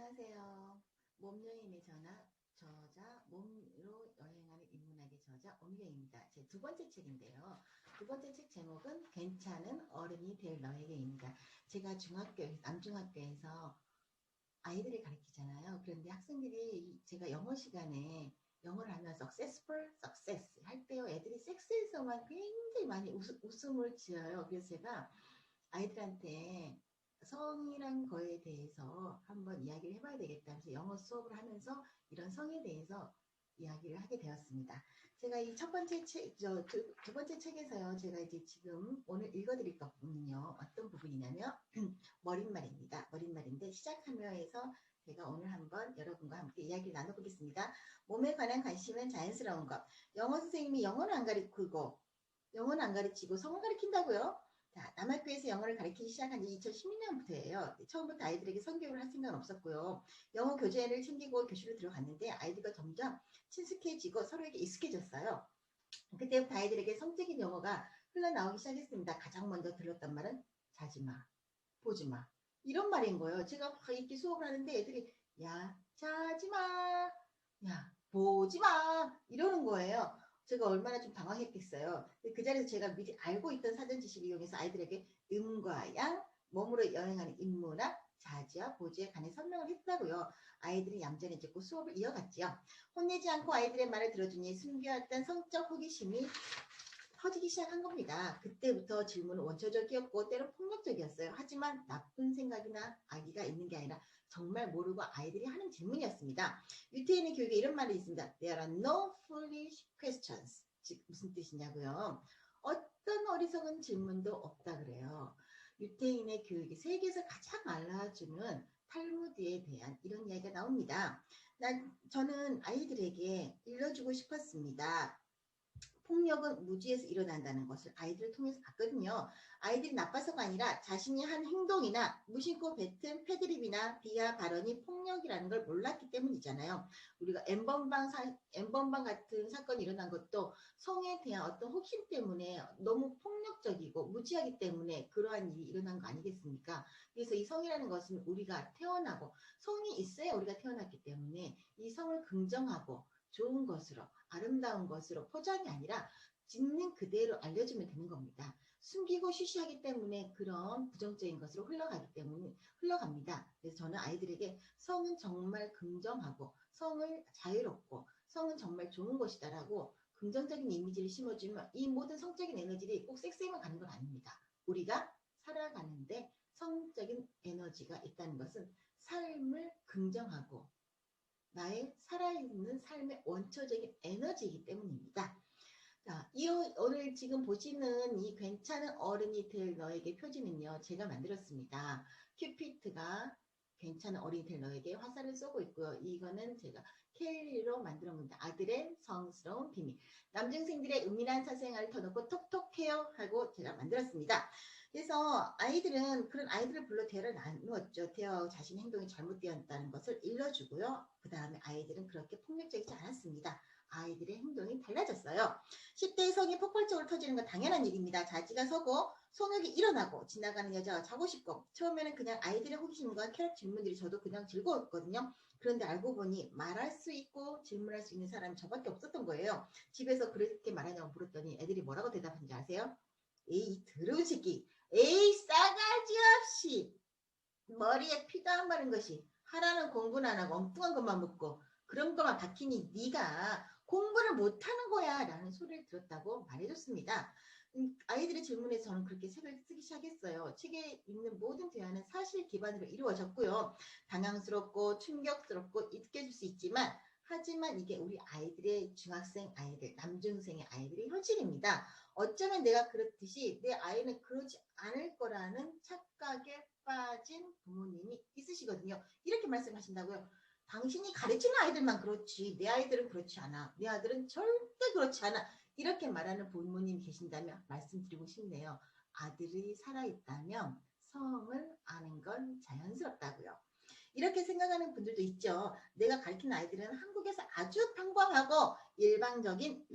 안녕하세요. 몸여행의 저자, 몸으로 여행하는 인문학의 저자 오미경입니다. 제 두 번째 책인데요. 두 번째 책 제목은 괜찮은 어른이 될 너에게입니다. 제가 남중학교에서 아이들을 가르치잖아요. 그런데 학생들이 제가 영어 시간에 영어를 하면 successful, success 할 때요. 애들이 섹스에서만 굉장히 많이 웃음을 지어요. 그래서 제가 아이들한테 성이란 거에 대해서 한번 이야기를 해봐야 되겠다 하면서 영어 수업을 하면서 이런 성에 대해서 이야기를 하게 되었습니다. 제가 이 첫 번째 책, 두 번째 책에서요. 제가 이제 지금 오늘 읽어드릴 부분은요. 어떤 부분이냐면 머릿말입니다. 머릿말인데 시작하며에서 제가 오늘 한번 여러분과 함께 이야기를 나눠보겠습니다. 몸에 관한 관심은 자연스러운 것. 영어 선생님이 영어는 안 가르치고 성을 가르친다고요? 자, 남학교에서 영어를 가르치기 시작한 지 2016년부터예요. 처음부터 아이들에게 성교육을 할 생각은 없었고요. 영어 교재를 챙기고 교실로 들어갔는데 아이들과 점점 친숙해지고 서로에게 익숙해졌어요. 그때부터 아이들에게 성적인 영어가 흘러나오기 시작했습니다. 가장 먼저 들었던 말은 자지마, 보지마 이런 말인 거예요. 제가 막 이렇게 수업을 하는데 애들이 야, 자지마, 야, 보지마 이러는 거예요. 제가 얼마나 좀 당황했겠어요. 그 자리에서 제가 미리 알고 있던 사전 지식을 이용해서 아이들에게 음과 양, 몸으로 여행하는 인문학, 자지와 보지에 관해 설명을 했다고요. 아이들이 얌전해졌고 수업을 이어갔지요. 혼내지 않고 아이들의 말을 들어주니 숨겨왔던 성적 호기심이 터지기 시작한 겁니다. 그때부터 질문은 원초적이었고 때론 폭력적이었어요. 하지만 나쁜 생각이나 악의가 있는 게 아니라 정말 모르고 아이들이 하는 질문이었습니다. 유태인의 교육에 이런 말이 있습니다. There are no foolish questions. 즉 무슨 뜻이냐고요. 어떤 어리석은 질문도 없다 그래요. 유태인의 교육이 세계에서 가장 알아주는 탈무드에 대한 이런 이야기가 나옵니다. 저는 아이들에게 일러주고 싶었습니다. 폭력은 무지에서 일어난다는 것을 아이들을 통해서 봤거든요. 아이들이 나빠서가 아니라 자신이 한 행동이나 무심코 뱉은 패드립이나 비하 발언이 폭력이라는 걸 몰랐기 때문이잖아요. 우리가 N번방 같은 사건이 일어난 것도 성에 대한 어떤 호기심 때문에 너무 폭력적이고 무지하기 때문에 그러한 일이 일어난 거 아니겠습니까? 그래서 이 성이라는 것은 우리가 태어나고 성이 있어야 우리가 태어났기 때문에 이 성을 긍정하고 좋은 것으로 아름다운 것으로 포장이 아니라 짓는 그대로 알려주면 되는 겁니다. 숨기고 쉬쉬하기 때문에 그런 부정적인 것으로 흘러갑니다. 그래서 저는 아이들에게 성은 정말 긍정하고 성을 자유롭고 성은 정말 좋은 것이다라고 긍정적인 이미지를 심어주면 이 모든 성적인 에너지들이 꼭 섹스에만 가는 건 아닙니다. 우리가 살아가는데 성적인 에너지가 있다는 것은 삶을 긍정하고 나의 살아있는 삶의 원초적인 에너지이기 때문입니다. 자, 오늘 지금 보시는 이 괜찮은 어른이 될 너에게 표지는요. 제가 만들었습니다. 큐피트가 괜찮은 어른이 될 너에게 화살을 쏘고 있고요. 이거는 제가 켈리로 만들어 겁니다. 아들의 성스러운 비밀. 남중생들의 은밀한 사생활을 터놓고 톡톡해요 하고 제가 만들었습니다. 그래서 아이들은 그런 아이들을 불러 대화를 나누었죠. 대화하고 자신의 행동이 잘못되었다는 것을 일러주고요. 그 다음에 아이들은 그렇게 폭력적이지 않았습니다. 아이들의 행동이 달라졌어요. 10대의 성이 폭발적으로 터지는 건 당연한 일입니다. 자지가 서고 성욕이 일어나고 지나가는 여자와 자고 싶고 처음에는 그냥 아이들의 호기심과 쾌락 질문들이 저도 그냥 즐거웠거든요. 그런데 알고 보니 말할 수 있고 질문할 수 있는 사람이 저밖에 없었던 거예요. 집에서 그렇게 말하냐고 물었더니 애들이 뭐라고 대답한지 아세요? 에이 더러운 새끼, 에이 싸가지 없이 머리에 피도 안 바른 것이 하라는 공부는 안 하고 엉뚱한 것만 묻고 그런 것만 박히니 네가 공부를 못하는 거야 라는 소리를 들었다고 말해줬습니다. 아이들의 질문에 저는 그렇게 책을 쓰기 시작했어요. 책에 있는 모든 대화는 사실 기반으로 이루어졌고요. 당황스럽고 충격스럽고 잊게 줄 수 있지만 하지만 이게 우리 아이들의 중학생 아이들, 남중생의 아이들의 현실입니다. 어쩌면 내가 그렇듯이 내 아이는 그러지 않을 거라는 착각에 빠진 부모님이 있으시거든요. 이렇게 말씀하신다고요. 당신이 가르치는 아이들만 그렇지 내 아이들은 그렇지 않아. 내 아들은 절대 그렇지 않아. 이렇게 말하는 부모님이 계신다면 말씀드리고 싶네요. 아들이 살아있다면 성을 아는 건 자연스럽다고요. 이렇게 생각하는 분들도 있죠. 내가 가르치는 아이들은 한국에서 아주 평범하고 일반적인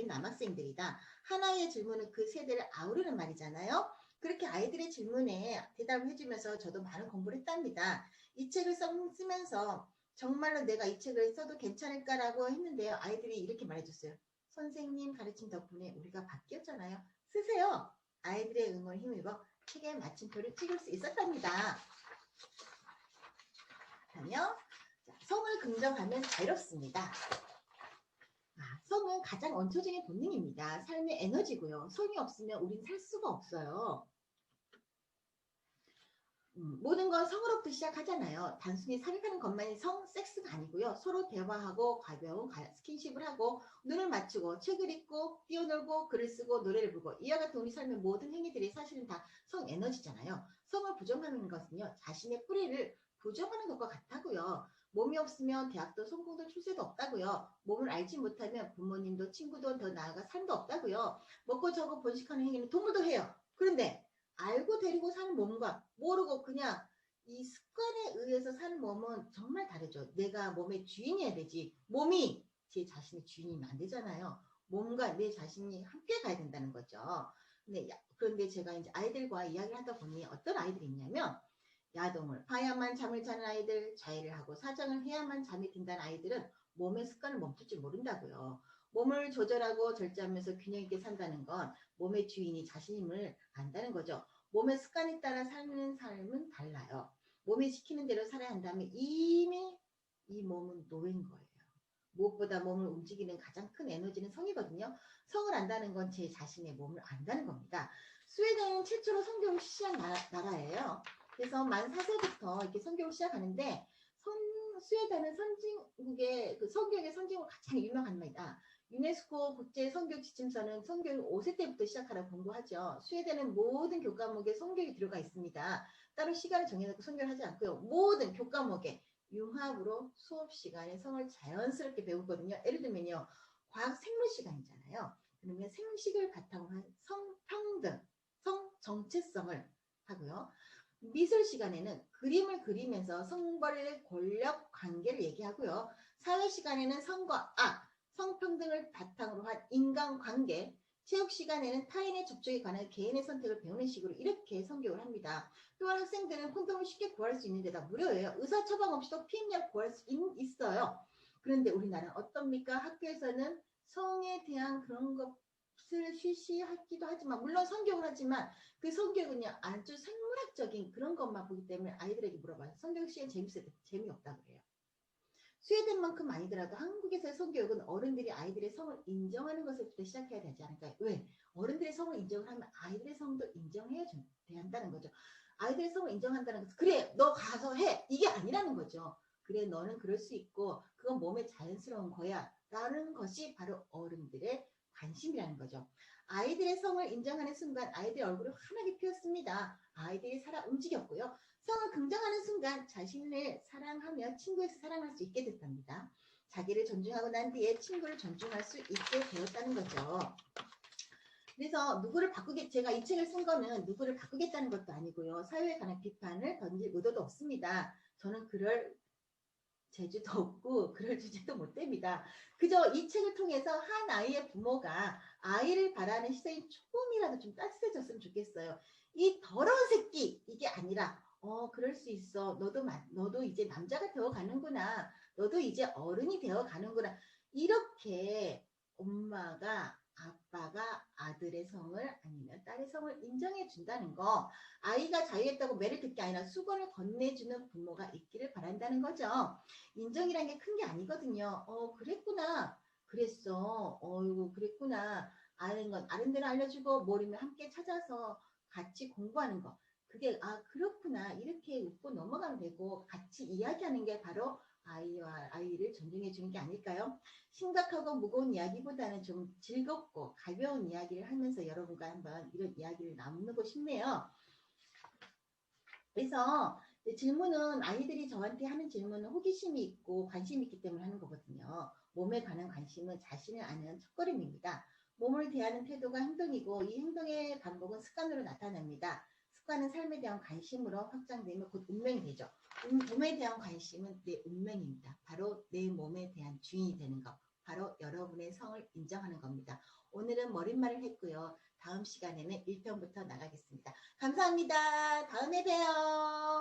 남학생들이다. 하나의 질문은 그 세대를 아우르는 말이잖아요. 그렇게 아이들의 질문에 대답을 해주면서 저도 많은 공부를 했답니다. 이 책을 쓰면서 정말로 내가 이 책을 써도 괜찮을까라고 했는데요. 아이들이 이렇게 말해줬어요. 선생님 가르침 덕분에 우리가 바뀌었잖아요. 쓰세요. 아이들의 응원에 힘입어 책에 마침표를 찍을 수 있었답니다. 다음요. 성을 긍정하면 자유롭습니다. 성은 가장 원초적인 본능입니다. 삶의 에너지고요. 성이 없으면 우린 살 수가 없어요. 모든 건 성으로부터 시작하잖아요. 단순히 사랑하는 것만이 섹스가 아니고요. 서로 대화하고 가벼운 스킨십을 하고 눈을 맞추고 책을 읽고 뛰어놀고 글을 쓰고 노래를 부르고 이와 같은 우리 삶의 모든 행위들이 사실은 다 성 에너지잖아요. 성을 부정하는 것은요. 자신의 뿌리를 부정하는 것과 같다고요. 몸이 없으면 대학도 성공도 출세도 없다고요. 몸을 알지 못하면 부모님도 친구도 더 나아가 삶도 없다고요. 먹고 자고 번식하는 행위는 동물도 해요. 그런데 알고 데리고 사는 몸과 모르고 그냥 이 습관에 의해서 사는 몸은 정말 다르죠. 내가 몸의 주인이어야 되지. 몸이 제 자신의 주인이면 안 되잖아요. 몸과 내 자신이 함께 가야 된다는 거죠. 그런데 제가 이제 아이들과 이야기를 하다 보니 어떤 아이들이 있냐면 야동을 봐야만 잠을 자는 아이들, 자해를 하고 사정을 해야만 잠이 든다는 아이들은 몸의 습관을 멈출 줄 모른다고요. 몸을 조절하고 절제하면서 균형 있게 산다는 건 몸의 주인이 자신임을 안다는 거죠. 몸의 습관에 따라 사는 삶은 달라요. 몸이 시키는 대로 살아야 한다면 이미 이 몸은 노예인 거예요. 무엇보다 몸을 움직이는 가장 큰 에너지는 성이거든요. 성을 안다는 건 제 자신의 몸을 안다는 겁니다. 스웨덴은 최초로 성경을 시작한 나라예요. 그래서 만 4세부터 이렇게 성경을 시작하는데 스웨덴은 선진국의 그 성경의 선진국 가장 유명합니다. 유네스코 국제 성경 지침서는 성경을 5세 때부터 시작하라고 권고하죠. 스웨덴은 모든 교과목에 성경이 들어가 있습니다. 따로 시간을 정해놓고 성경을 하지 않고요. 모든 교과목에 융합으로 수업 시간에 성을 자연스럽게 배우거든요. 예를 들면요. 과학 생물 시간이잖아요. 그러면 생식을 바탕으로 한 성평등, 성정체성을 하고요. 미술 시간에는 그림을 그리면서 성벌의 권력 관계를 얘기하고요. 사회 시간에는 성과 성평등을 바탕으로 한 인간관계, 체육 시간에는 타인의 접촉에 관한 개인의 선택을 배우는 식으로 이렇게 성교를 합니다. 또한 학생들은 콘돔을 쉽게 구할 수 있는 데다 무료예요. 의사 처방 없이도 피임약 구할 수 있어요. 그런데 우리나라는 어떻습니까? 학교에서는 성에 대한 그런 것을 실시하기도 하지만 물론 성교를 하지만 그 성교육은요 아주 생물학적인 그런 것만 보기 때문에 아이들에게 물어봐요. 성교육 시간 재미없다고 그래요. 스웨덴만큼 아니더라도 한국에서의 성교육은 어른들이 아이들의 성을 인정하는 것부터 시작해야 되지 않을까요? 왜? 어른들의 성을 인정을 하면 아이들의 성도 인정해야 한다는 거죠. 아이들의 성을 인정한다는 것은 그래 너 가서 해 이게 아니라는 거죠. 그래 너는 그럴 수 있고 그건 몸에 자연스러운 거야 라는 것이 바로 어른들의 관심이라는 거죠. 아이들의 성을 인정하는 순간 아이들의 얼굴이 환하게 피었습니다. 아이들이 살아 움직였고요. 성을 긍정하는 순간 자신을 사랑하며 친구에서 사랑할 수 있게 됐답니다. 자기를 존중하고 난 뒤에 친구를 존중할 수 있게 되었다는 거죠. 그래서 제가 이 책을 쓴 거는 누구를 바꾸겠다는 것도 아니고요. 사회에 관한 비판을 던질 의도도 없습니다. 저는 그럴 재주도 없고 그럴 주제도 못 됩니다. 그저 이 책을 통해서 한 아이의 부모가 아이를 바라는 시선이 조금이라도 좀 따뜻해졌으면 좋겠어요. 이 더러운 새끼 이게 아니라 그럴 수 있어. 너도 이제 남자가 되어 가는구나. 너도 이제 어른이 되어 가는구나. 이렇게 엄마가 아빠가 아들의 성을 아니면 딸의 성을 인정해 준다는 거 아이가 자유했다고 매를 듣게 아니라 수건을 건네주는 부모가 있기를 바란다는 거죠. 인정이란 게 큰 게 아니거든요. 그랬구나. 그랬어. 어이구 그랬구나. 아는 대로 알려주고 모르면 함께 찾아서 같이 공부하는 거. 그게 그렇구나. 이렇게 웃고 넘어가면 되고 같이 이야기하는 게 바로 아이와 아이를 존중해 주는 게 아닐까요? 심각하고 무거운 이야기보다는 좀 즐겁고 가벼운 이야기를 하면서 여러분과 한번 이런 이야기를 나누고 싶네요. 그래서 질문은 아이들이 저한테 하는 질문은 호기심이 있고 관심이 있기 때문에 하는 거거든요. 몸에 관한 관심은 자신을 아는 첫걸음입니다. 몸을 대하는 태도가 행동이고 이 행동의 반복은 습관으로 나타납니다. 습관은 삶에 대한 관심으로 확장되면 곧 운명이 되죠. 몸에 대한 관심은 내 운명입니다. 바로 내 몸에 대한 주인이 되는 것. 바로 여러분의 성을 인정하는 겁니다. 오늘은 머릿말을 했고요. 다음 시간에는 1편부터 나가겠습니다. 감사합니다. 다음에 봬요.